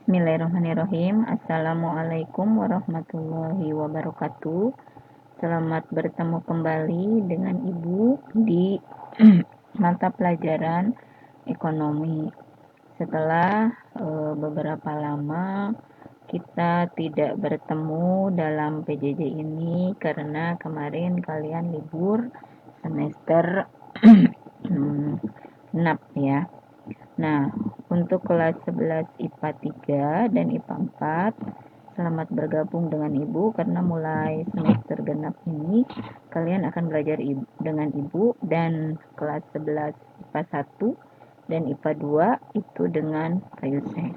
Bismillahirrahmanirrahim. Assalamualaikum warahmatullahi wabarakatuh. Selamat bertemu kembali dengan Ibu di mata pelajaran ekonomi. Setelah beberapa lama kita tidak bertemu dalam PJJ ini karena kemarin kalian libur semester genap ya. Nah, untuk kelas 11 IPA 3 dan IPA 4, selamat bergabung dengan Ibu karena mulai semester genap ini kalian akan belajar dengan Ibu, dan kelas 11 IPA 1 dan IPA 2 itu dengan Kak Yusef.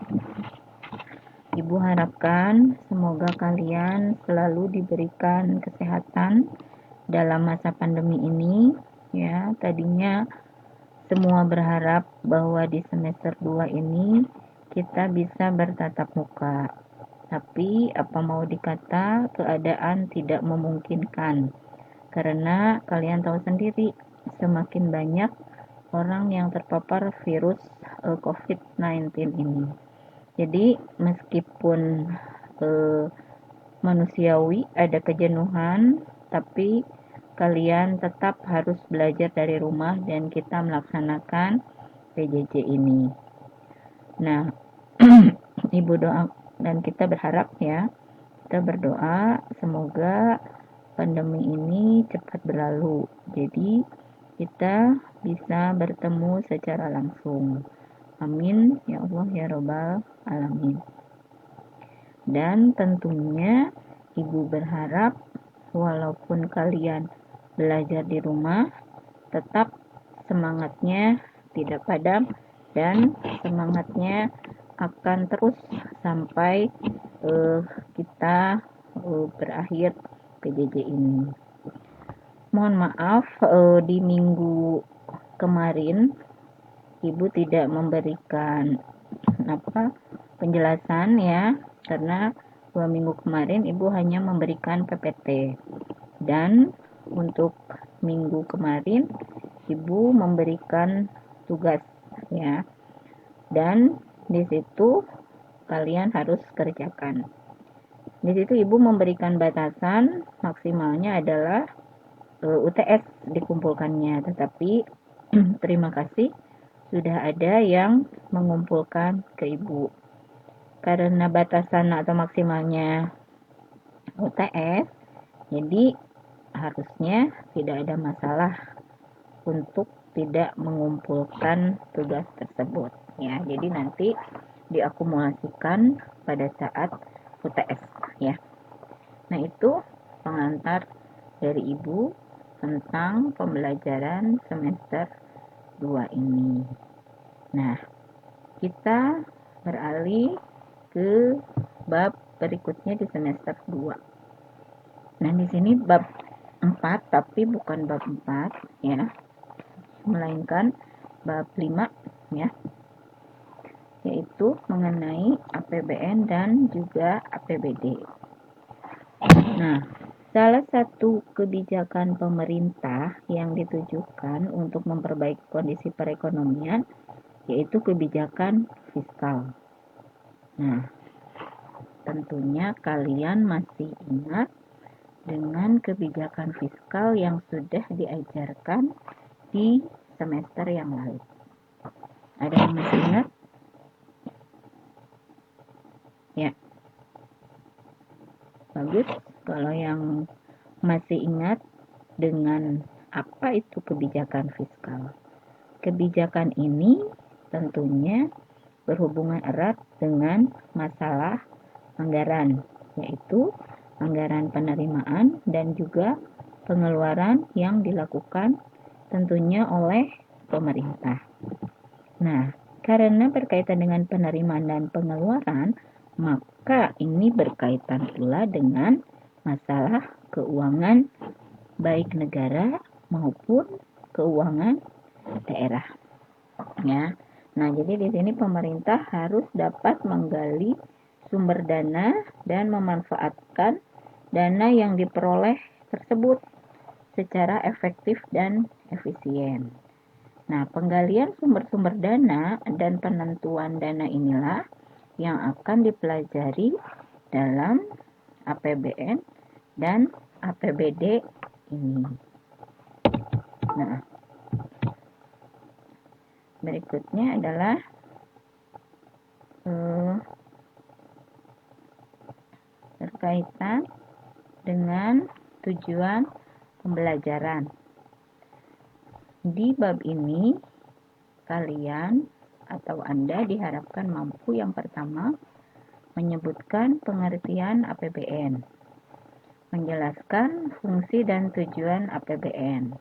Ibu harapkan semoga kalian selalu diberikan kesehatan dalam masa pandemi ini ya. Tadinya semua berharap bahwa di semester 2 ini kita bisa bertatap muka. Tapi apa mau dikata, keadaan tidak memungkinkan. Karena kalian tahu sendiri, semakin banyak orang yang terpapar virus COVID-19 ini. Jadi meskipun manusiawi ada kejenuhan, tapi kalian tetap harus belajar dari rumah dan kita melaksanakan PJJ ini. Nah, Ibu doa dan kita berharap ya, kita berdoa semoga pandemi ini cepat berlalu. Jadi kita bisa bertemu secara langsung. Amin ya Allah ya Rabbal alamin. Dan tentunya Ibu berharap walaupun kalian belajar di rumah, tetap semangatnya tidak padam dan semangatnya akan terus sampai kita berakhir PJJ ini. Mohon maaf di minggu kemarin Ibu tidak memberikan penjelasan ya, karena 2 minggu kemarin Ibu hanya memberikan PPT, dan untuk minggu kemarin Ibu memberikan tugas ya, dan di situ kalian harus kerjakan. Di situ Ibu memberikan batasan maksimalnya adalah UTS dikumpulkannya, tetapi terima kasih sudah ada yang mengumpulkan ke Ibu. Karena batasan atau maksimalnya UTS, jadi harusnya tidak ada masalah untuk tidak mengumpulkan tugas tersebut ya. Jadi nanti diakumulasikan pada saat UTS ya. Nah, itu pengantar dari Ibu tentang pembelajaran semester 2 ini. Nah, kita beralih ke bab berikutnya di semester 2. Nah, di sini bab 4, tapi bukan bab 4 ya, melainkan bab 5 ya, yaitu mengenai APBN dan juga APBD. Nah, salah satu kebijakan pemerintah yang ditujukan untuk memperbaiki kondisi perekonomian yaitu kebijakan fiskal. Nah, tentunya kalian masih ingat dengan kebijakan fiskal yang sudah diajarkan di semester yang lalu. Ada yang masih ingat? Ya. Bagus. Kalau yang masih ingat dengan apa itu kebijakan fiskal. Kebijakan ini tentunya berhubungan erat dengan masalah anggaran, yaitu anggaran penerimaan dan juga pengeluaran yang dilakukan tentunya oleh pemerintah. Nah, karena berkaitan dengan penerimaan dan pengeluaran, maka ini berkaitan pula dengan masalah keuangan baik negara maupun keuangan daerah. Ya. Nah, jadi di sini pemerintah harus dapat menggali sumber dana dan memanfaatkan dana yang diperoleh tersebut secara efektif dan efisien. Nah, penggalian sumber-sumber dana dan penentuan dana inilah yang akan dipelajari dalam APBN dan APBD ini. Nah, berikutnya adalah berkaitan dengan tujuan pembelajaran. Di bab ini, kalian atau Anda diharapkan mampu yang pertama menyebutkan pengertian APBN, menjelaskan fungsi dan tujuan APBN.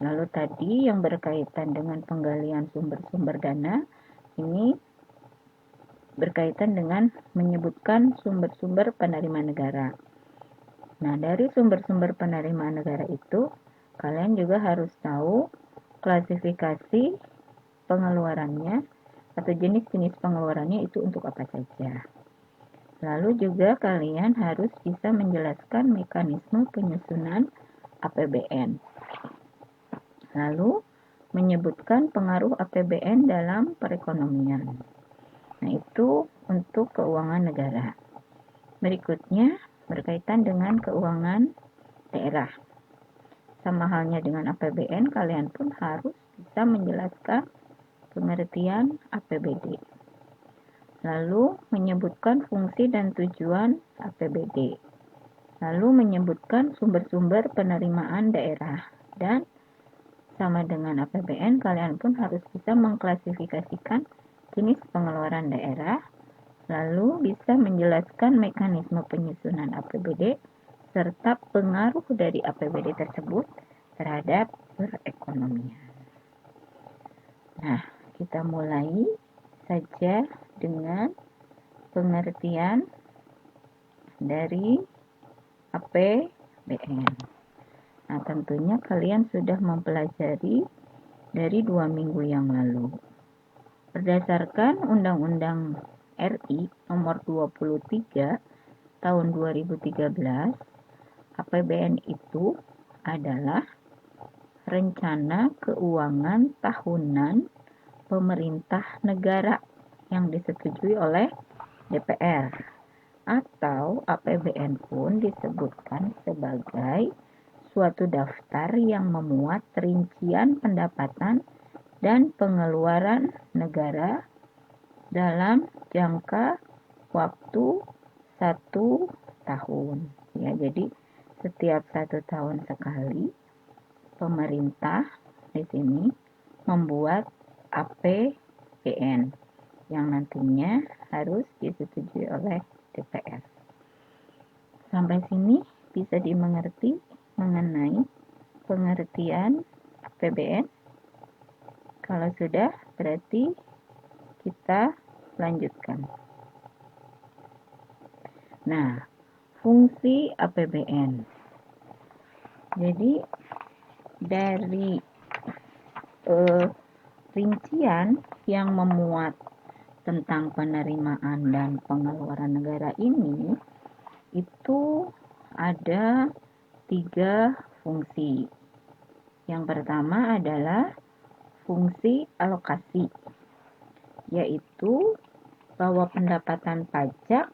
Lalu tadi yang berkaitan dengan penggalian sumber-sumber dana, ini berkaitan dengan menyebutkan sumber-sumber penerima negara. Nah, dari sumber-sumber penerimaan negara itu, kalian juga harus tahu klasifikasi pengeluarannya atau jenis-jenis pengeluarannya itu untuk apa saja. Lalu juga kalian harus bisa menjelaskan mekanisme penyusunan APBN. Lalu menyebutkan pengaruh APBN dalam perekonomian. Nah, itu untuk keuangan negara. Berikutnya berkaitan dengan keuangan daerah. Sama halnya dengan APBN, kalian pun harus bisa menjelaskan pengertian APBD. Lalu menyebutkan fungsi dan tujuan APBD. Lalu menyebutkan sumber-sumber penerimaan daerah. Dan sama dengan APBN, kalian pun harus bisa mengklasifikasikan jenis pengeluaran daerah, lalu bisa menjelaskan mekanisme penyusunan APBD serta pengaruh dari APBD tersebut terhadap perekonomian. Nah, kita mulai saja dengan pengertian dari APBN. Nah, tentunya kalian sudah mempelajari dari 2 minggu yang lalu. Berdasarkan Undang-Undang RI Nomor 23 Tahun 2013, APBN itu adalah rencana keuangan tahunan pemerintah negara yang disetujui oleh DPR, atau APBN pun disebutkan sebagai suatu daftar yang memuat rincian pendapatan dan pengeluaran negara dalam jangka waktu 1 tahun. Ya, jadi setiap 1 tahun sekali pemerintah di sini membuat APBN yang nantinya harus disetujui oleh DPR. Sampai sini bisa dimengerti mengenai pengertian APBN. Kalau sudah, berarti kita lanjutkan. Nah, fungsi APBN. Jadi dari rincian yang memuat tentang penerimaan dan pengeluaran negara ini, itu ada 3 fungsi. Yang pertama adalah fungsi alokasi, yaitu bahwa pendapatan pajak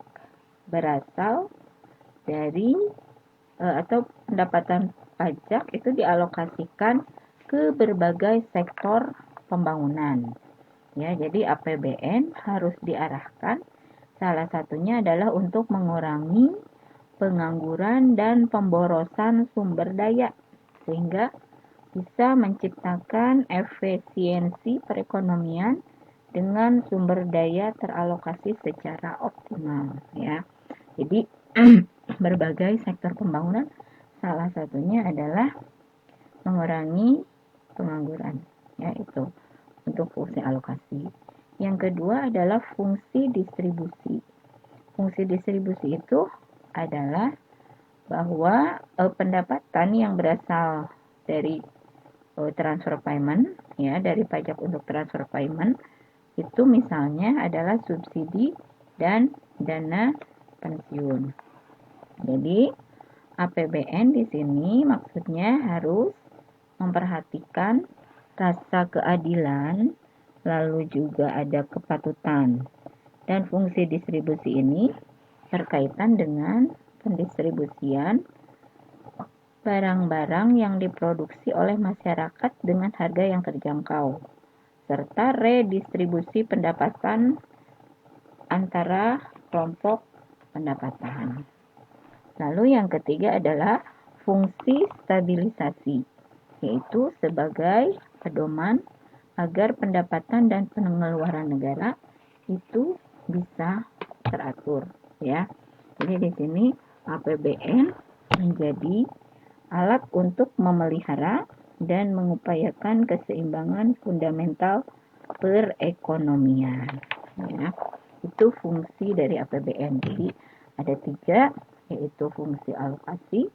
berasal dari atau pendapatan pajak itu dialokasikan ke berbagai sektor pembangunan. Ya, jadi APBN harus diarahkan, salah satunya adalah untuk mengurangi pengangguran dan pemborosan sumber daya, sehingga bisa menciptakan efisiensi perekonomian dengan sumber daya teralokasi secara optimal, ya. Jadi berbagai sektor pembangunan salah satunya adalah mengurangi pengangguran, yaitu untuk fungsi alokasi. Yang kedua adalah fungsi distribusi. Fungsi distribusi itu adalah bahwa pendapatan yang berasal dari transfer payment, ya, dari pajak untuk transfer payment itu misalnya adalah subsidi dan dana pensiun. Jadi APBN di sini maksudnya harus memperhatikan rasa keadilan, lalu juga ada kepatutan. Dan fungsi distribusi ini berkaitan dengan pendistribusian barang-barang yang diproduksi oleh masyarakat dengan harga yang terjangkau, serta redistribusi pendapatan antara kelompok pendapatan. Lalu yang ketiga adalah fungsi stabilisasi, yaitu sebagai pedoman agar pendapatan dan pengeluaran negara itu bisa teratur, ya. Jadi di sini APBN menjadi alat untuk memelihara dan mengupayakan keseimbangan fundamental perekonomian. Ya, itu fungsi dari APBN. Jadi ada 3, yaitu fungsi alokasi,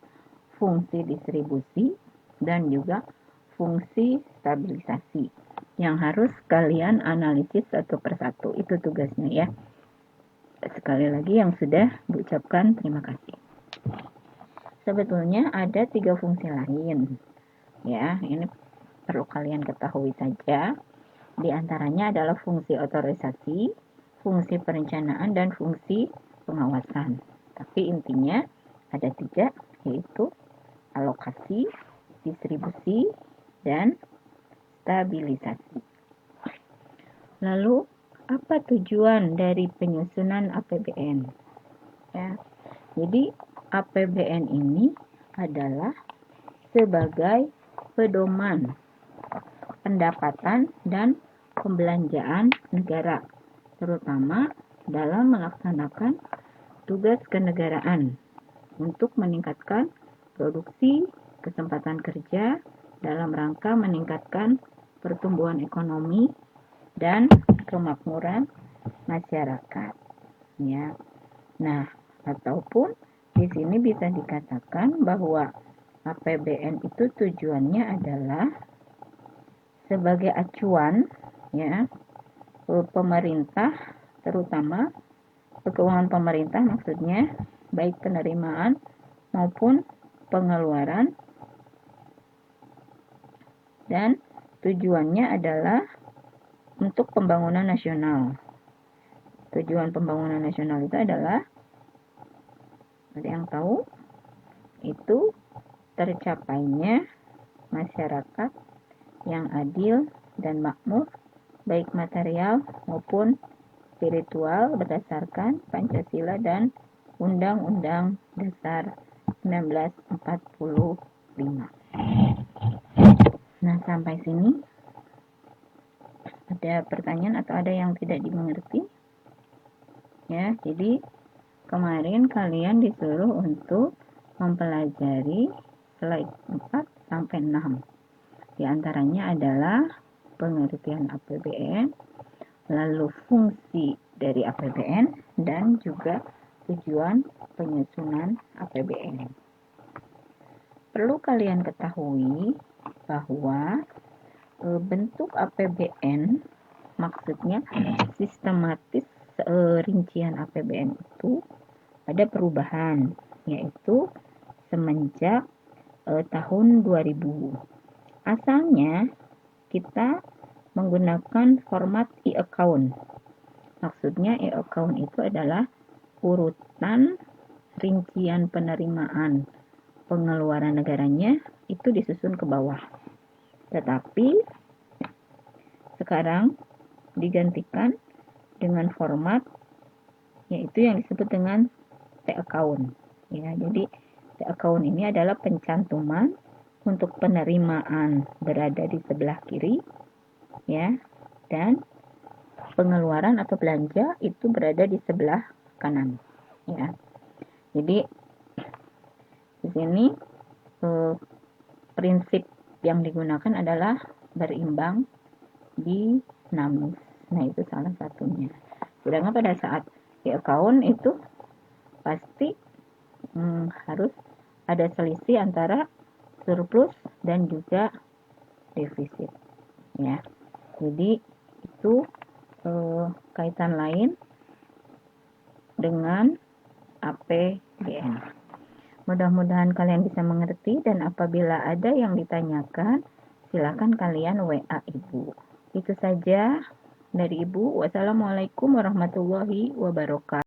fungsi distribusi, dan juga fungsi stabilisasi yang harus kalian analisis satu persatu. Itu tugasnya, ya. Sekali lagi yang sudah diucapkan terima kasih. Sebetulnya ada 3 fungsi lain, ya. Ini perlu kalian ketahui saja. Di antaranya adalah fungsi otorisasi, fungsi perencanaan, dan fungsi pengawasan. Tapi intinya ada 3, yaitu alokasi, distribusi, dan stabilisasi. Lalu, apa tujuan dari penyusunan APBN? Ya, jadi APBN ini adalah sebagai pedoman pendapatan dan pembelanjaan negara, terutama dalam melaksanakan tugas kenegaraan untuk meningkatkan produksi, kesempatan kerja dalam rangka meningkatkan pertumbuhan ekonomi dan kemakmuran masyarakat. Ya. Nah, ataupun di sini bisa dikatakan bahwa APBN itu tujuannya adalah sebagai acuan, ya, pemerintah, terutama keuangan pemerintah maksudnya, baik penerimaan maupun pengeluaran, dan tujuannya adalah untuk pembangunan nasional. Tujuan pembangunan nasional itu adalah, ada yang tahu, itu tercapainya masyarakat yang adil dan makmur, baik material maupun spiritual berdasarkan Pancasila dan Undang-Undang Dasar 1945. Nah, sampai sini ada pertanyaan atau ada yang tidak dimengerti? Ya, jadi kemarin kalian disuruh untuk mempelajari slide 4 sampai 6. Di antaranya adalah pengertian APBN, lalu fungsi dari APBN, dan juga tujuan penyusunan APBN. Perlu kalian ketahui bahwa bentuk APBN, maksudnya sistematis rincian APBN itu ada perubahan, yaitu semenjak tahun 2000. Asalnya kita menggunakan format e-account. Maksudnya e-account itu adalah urutan rincian penerimaan pengeluaran negaranya itu disusun ke bawah. Tetapi sekarang digantikan dengan format yaitu yang disebut dengan T-account. Ya, jadi T-account ini adalah pencantuman untuk penerimaan berada di sebelah kiri, ya, dan pengeluaran atau belanja itu berada di sebelah kanan, ya. Jadi di sini prinsip yang digunakan adalah berimbang dinamis. Nah, itu salah satunya. Sedangkan pada saat di account itu pasti harus ada selisih antara surplus dan juga defisit, ya. Jadi itu kaitan lain dengan APBN. Mudah-mudahan kalian bisa mengerti, dan apabila ada yang ditanyakan silakan kalian WA Ibu. Itu saja. dari Ibu. Wassalamualaikum warahmatullahi wabarakatuh.